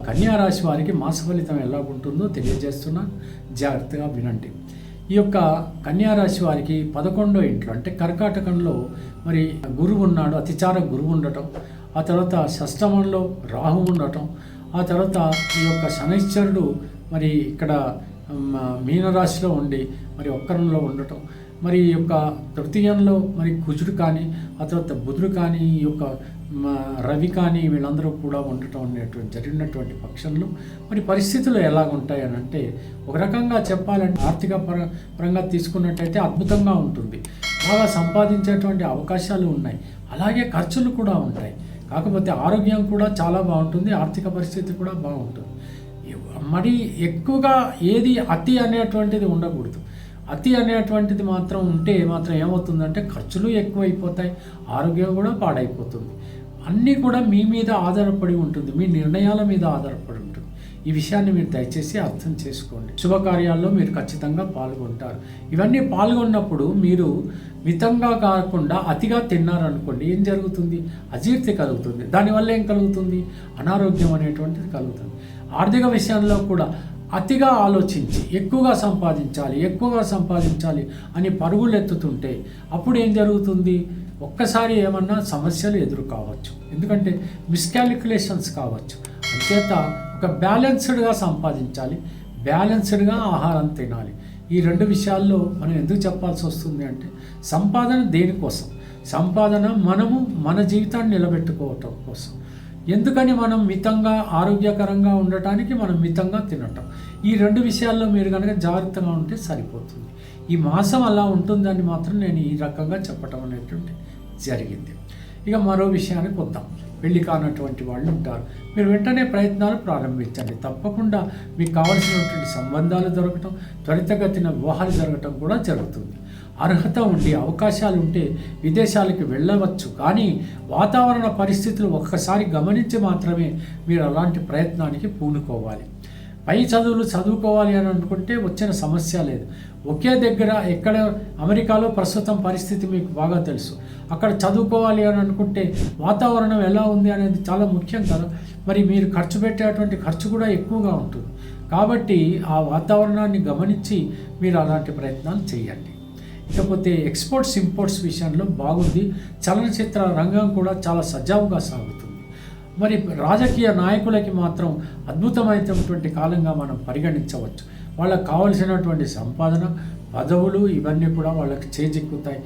కన్యా రాశి వారికి మాస ఫలితం ఎలా ఉంటుందో తెలియజేస్తున్నాను, జాగ్రత్తగా వినండి. ఈ యొక్క కన్యా రాశి వారికి 11వ ఇంట్లో అంటే కర్కాటకంలో మరి గురువు ఉన్నాడు, అతిచార గురువు ఉండటం, ఆ తర్వాత షష్టమంలో రాహు ఉండటం, ఆ తర్వాత ఈ యొక్క శనైశ్వరుడు మరి ఇక్కడ మీనరాశిలో ఉండి మరి వక్రంలో ఉండటం, మరి ఈ యొక్క తృతీయంలో మరి కుజుడు కానీ, ఆ తర్వాత బుధుడు కానీ, ఈ యొక్క రవి కానీ వీళ్ళందరూ కూడా ఉండటం అనేటువంటి జరిగినటువంటి పక్షంలో మరి పరిస్థితులు ఎలాగుంటాయి అని అంటే, ఒక రకంగా చెప్పాలంటే ఆర్థిక పరంగా తీసుకున్నట్టయితే అద్భుతంగా ఉంటుంది, బాగా సంపాదించేటువంటి అవకాశాలు ఉన్నాయి, అలాగే ఖర్చులు కూడా ఉంటాయి. కాకపోతే ఆరోగ్యం కూడా చాలా బాగుంటుంది, ఆర్థిక పరిస్థితి కూడా బాగుంటుంది. మరి ఎక్కువగా ఏది అతి అనేటువంటిది ఉండకూడదు. అతి అనేటువంటిది మాత్రం ఉంటే మాత్రం ఏమవుతుందంటే ఖర్చులు ఎక్కువైపోతాయి, ఆరోగ్యం కూడా పాడైపోతుంది. అన్నీ కూడా మీ మీద ఆధారపడి ఉంటుంది, మీ నిర్ణయాల మీద ఆధారపడి ఉంటుంది. ఈ విషయాన్ని మీరు దయచేసి అర్థం చేసుకోండి. శుభకార్యాల్లో మీరు ఖచ్చితంగా పాల్గొంటారు. ఇవన్నీ పాల్గొన్నప్పుడు మీరు మితంగా కాకుండా అతిగా తిన్నారనుకోండి, ఏం జరుగుతుంది? అజీర్తి కలుగుతుంది. దానివల్ల ఏం కలుగుతుంది? అనారోగ్యం అనేటువంటిది కలుగుతుంది. ఆర్థిక విషయంలో కూడా అతిగా ఆలోచించి ఎక్కువగా సంపాదించాలి అని పరుగులు ఎత్తుతుంటే అప్పుడు ఏం జరుగుతుంది? ఒక్కసారి ఏమన్నా సమస్యలు ఎదురు కావచ్చు, ఎందుకంటే మిస్కాలిక్యులేషన్స్ కావచ్చు. అంచేత ఒక బ్యాలెన్స్డ్గా సంపాదించాలి, బ్యాలెన్స్డ్గా ఆహారం తినాలి. ఈ రెండు విషయాల్లో మనం ఎందుకు చెప్పాల్సి వస్తుంది అంటే, సంపాదన దేనికోసం? సంపాదన మనము మన జీవితాన్ని నిలబెట్టుకోవటం కోసం. ఎందుకని మనం మితంగా ఆరోగ్యకరంగా ఉండటానికి మనం మితంగా తినటం. ఈ రెండు విషయాల్లో మీరు కనుక జాగ్రత్తగా ఉంటే సరిపోతుంది. ఈ మాసం అలా ఉంటుందని మాత్రం నేను ఈ రకంగా చెప్పటం అనేటువంటి జరిగింది. ఇక మరో విషయానికి వద్దాం. పెళ్లి కానటువంటి వాళ్ళు ఉంటారు, మీరు వెంటనే ప్రయత్నాలు ప్రారంభించండి. తప్పకుండా మీకు కావలసినటువంటి సంబంధాలు దొరకటం, త్వరితగతిన వివాహాలు జరగటం కూడా జరుగుతుంది. అర్హత ఉండి అవకాశాలు ఉంటే విదేశాలకు వెళ్ళవచ్చు, కానీ వాతావరణ పరిస్థితులు ఒక్కసారి గమనించి మాత్రమే మీరు అలాంటి ప్రయత్నానికి పూనుకోవాలి. పై చదువులు చదువుకోవాలి అని అనుకుంటే వచ్చిన సమస్య లేదు. ఒకే దగ్గర ఎక్కడ అమెరికాలో ప్రస్తుతం పరిస్థితి మీకు బాగా తెలుసు. అక్కడ చదువుకోవాలి అని అనుకుంటే వాతావరణం ఎలా ఉంది అనేది చాలా ముఖ్యం కదా. మరి మీరు ఖర్చు పెట్టేటువంటి ఖర్చు కూడా ఎక్కువగా ఉంటుంది. కాబట్టి ఆ వాతావరణాన్ని గమనించి మీరు అలాంటి ప్రయత్నాలు చేయండి. ఇకపోతే ఎక్స్పోర్ట్స్ ఇంపోర్ట్స్ విషయంలో బాగుంది. చలనచిత్ర రంగం కూడా చాలా సజావుగా సాగుతుంది. మరి రాజకీయ నాయకులకి మాత్రం అద్భుతమైనటువంటి కాలంగా మనం పరిగణించవచ్చు. వాళ్ళకు కావలసినటువంటి సంపాదన, పదవులు ఇవన్నీ కూడా వాళ్ళకి చేజిక్కుతాయి.